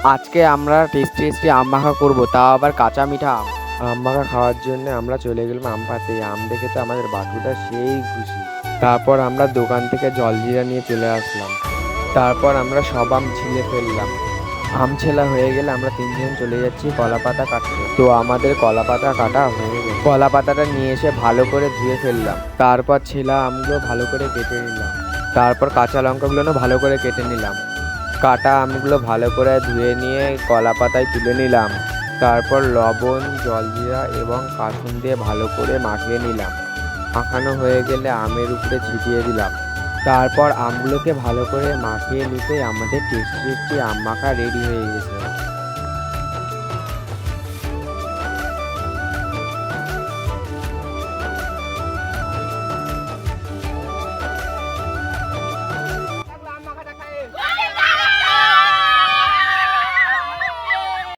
আজকে আমরা tasty tasty আম মাখা করবো, তাও আবার কাঁচা মিঠা আম। আম মাখা খাওয়ার জন্য আমরা চলে গেলাম আম পাড়তে। আম দেখে তো আমাদের বাটুটা সেই খুশি। তারপর আমরা দোকান থেকে জলজিরা নিয়ে চলে আসলাম। তারপর আমরা সব আম ছিলে ফেললাম। আম ছেলা হয়ে গেলে আমরা তিনজন চলে যাচ্ছি কলা পাতা কাটতে। তো আমাদের কলা পাতা কাটা হয়ে গেছে। কলা পাতাটা নিয়ে এসে ভালো করে ধুয়ে ফেললাম। তারপর ছেলা আমগুলো ভালো করে কেটে নিলাম। তারপর কাঁচা লঙ্কাগুলো ভালো করে কেটে নিলাম। কাটা আমগুলো ভালো করে ধুয়ে নিয়ে কলা পাতায় তুলে নিলাম। তারপর লবণ, জলজিরা এবং কাসুন দিয়ে ভালো করে মাখিয়ে নিলাম। মাখানো হয়ে গেলে আমের উপরে ছিটিয়ে দিলাম। তারপর আমগুলোকে ভালো করে মাখিয়ে নিতে আমাদের টেস্টি একটি আম মাখা রেডি হয়ে গেছে।